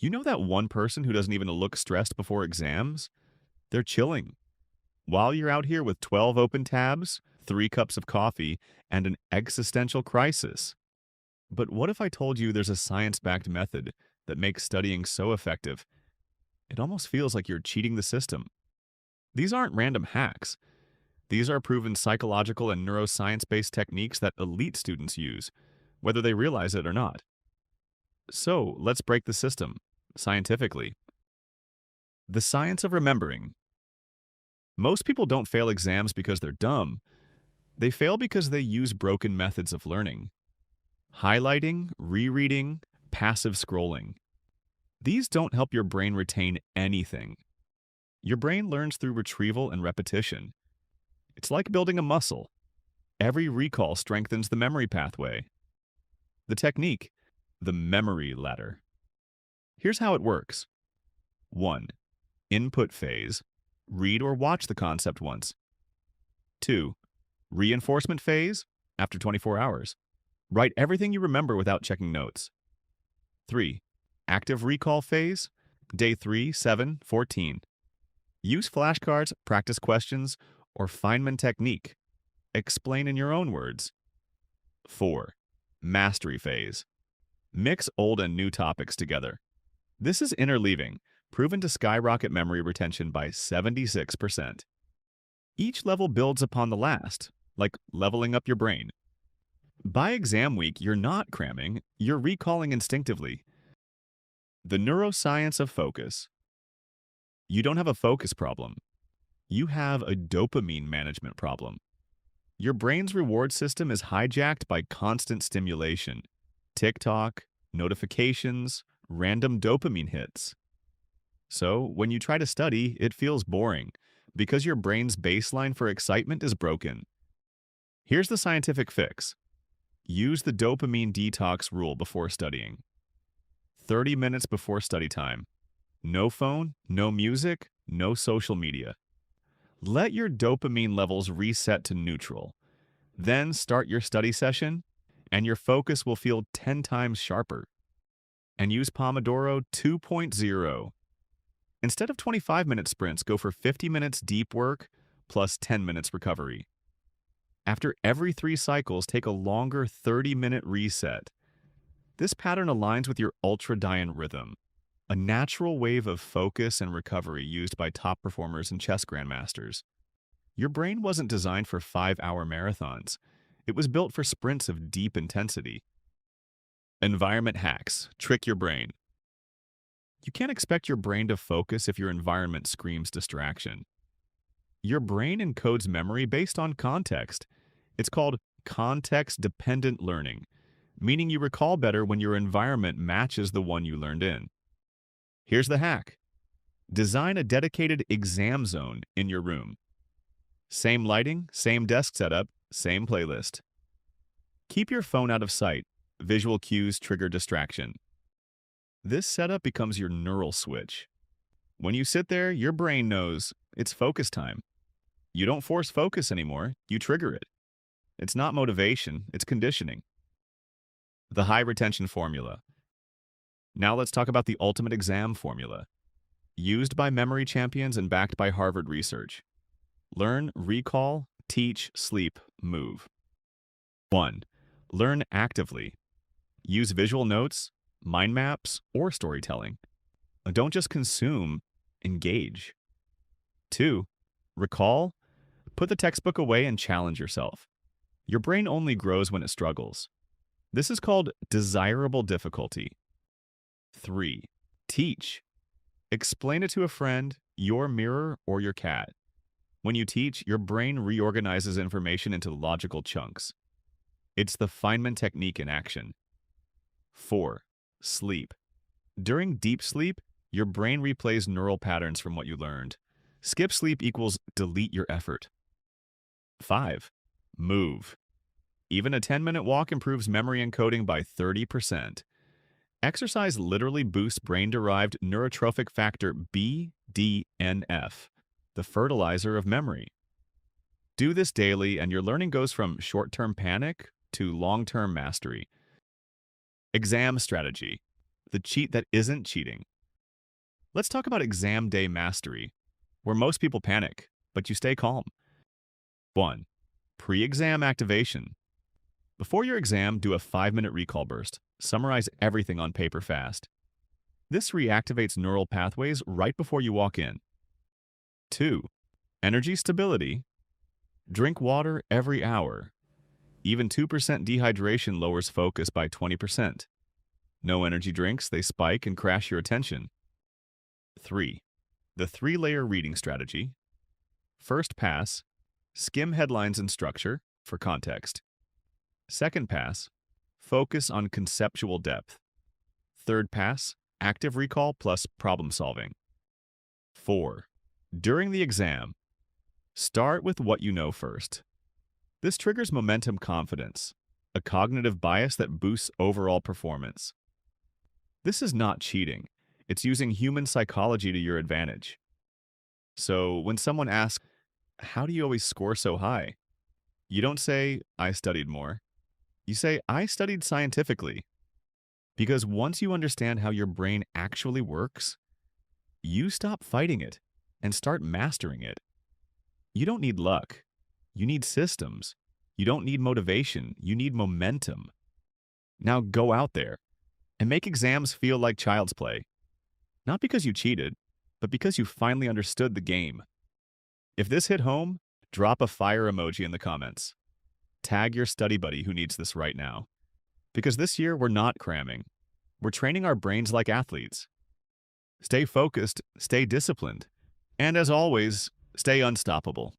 You know that one person who doesn't even look stressed before exams? They're chilling. While you're out here with 12 open tabs, 3 cups of coffee, and an existential crisis. But what if I told you there's a science-backed method that makes studying so effective, it almost feels like you're cheating the system? These aren't random hacks. These are proven psychological and neuroscience-based techniques that elite students use, whether they realize it or not. So, let's break the system, scientifically. The science of remembering. Most people don't fail exams because they're dumb. They fail because they use broken methods of learning. Highlighting, rereading, passive scrolling. These don't help your brain retain anything. Your brain learns through retrieval and repetition. It's like building a muscle. Every recall strengthens the memory pathway. The technique, the memory ladder. Here's how it works. 1. Input phase. Read or watch the concept once. 2. Reinforcement phase. After 24 hours. Write everything you remember without checking notes. 3. Active recall phase. Day 3, 7, 14. Use flashcards, practice questions, or Feynman technique. Explain in your own words. 4. Mastery phase. Mix old and new topics together. This is interleaving, proven to skyrocket memory retention by 76%. Each level builds upon the last, like leveling up your brain. By exam week, you're not cramming, you're recalling instinctively. The neuroscience of focus. You don't have a focus problem. You have a dopamine management problem. Your brain's reward system is hijacked by constant stimulation. TikTok, notifications, random dopamine hits. So, when you try to study, it feels boring because your brain's baseline for excitement is broken. Here's the scientific fix. Use the dopamine detox rule before studying. 30 minutes before study time. No phone, no music, no social media. Let your dopamine levels reset to neutral. Then start your study session, and your focus will feel 10 times sharper. And use Pomodoro 2.0. Instead of 25-minute sprints, go for 50 minutes deep work plus 10 minutes recovery. After every 3 cycles, take a longer 30-minute reset. This pattern aligns with your ultradian rhythm, a natural wave of focus and recovery used by top performers and chess grandmasters. Your brain wasn't designed for 5-hour marathons. It was built for sprints of deep intensity. Environment hacks trick your brain. You can't expect your brain to focus if your environment screams distraction. Your brain encodes memory based on context. It's called context-dependent learning, meaning you recall better when your environment matches the one you learned in. Here's the hack. Design a dedicated exam zone in your room. Same lighting, same desk setup, same playlist. Keep your phone out of sight. Visual cues trigger distraction. This setup becomes your neural switch. When you sit there, your brain knows it's focus time. You don't force focus anymore, you trigger it. It's not motivation, it's conditioning. The high retention formula. Now let's talk about the ultimate exam formula. Used by memory champions and backed by Harvard research. Learn, recall, teach, sleep, move. 1. Learn actively. Use visual notes, mind maps, or storytelling. Don't just consume, engage. 2. Recall. Put the textbook away and challenge yourself. Your brain only grows when it struggles. This is called desirable difficulty. 3. Teach. Explain it to a friend, your mirror, or your cat. When you teach, your brain reorganizes information into logical chunks. It's the Feynman technique in action. 4. Sleep. During deep sleep, your brain replays neural patterns from what you learned. Skip sleep equals delete your effort. 5. Move. Even a 10-minute walk improves memory encoding by 30%. Exercise literally boosts brain-derived neurotrophic factor BDNF, the fertilizer of memory. Do this daily, and your learning goes from short-term panic to long-term mastery. Exam strategy, the cheat that isn't cheating. Let's talk about exam day mastery, where most people panic, but you stay calm. 1. Pre-exam activation. Before your exam, do a 5-minute recall burst. Summarize everything on paper fast. This reactivates neural pathways right before you walk in. 2. Energy stability. Drink water every hour. Even 2% dehydration lowers focus by 20%. No energy drinks, they spike and crash your attention. 3. The 3-layer reading strategy. First pass, skim headlines and structure for context. Second pass, focus on conceptual depth. Third pass, active recall plus problem solving. 4. During the exam, start with what you know first. This triggers momentum confidence, a cognitive bias that boosts overall performance. This is not cheating. It's using human psychology to your advantage. So when someone asks, how do you always score so high? You don't say, I studied more. You say, I studied scientifically. Because once you understand how your brain actually works, you stop fighting it and start mastering it. You don't need luck. You need systems. You don't need motivation. You need momentum. Now go out there and make exams feel like child's play. Not because you cheated, but because you finally understood the game. If this hit home, drop a fire emoji in the comments. Tag your study buddy who needs this right now. Because this year, we're not cramming. We're training our brains like athletes. Stay focused, stay disciplined, and as always, stay unstoppable.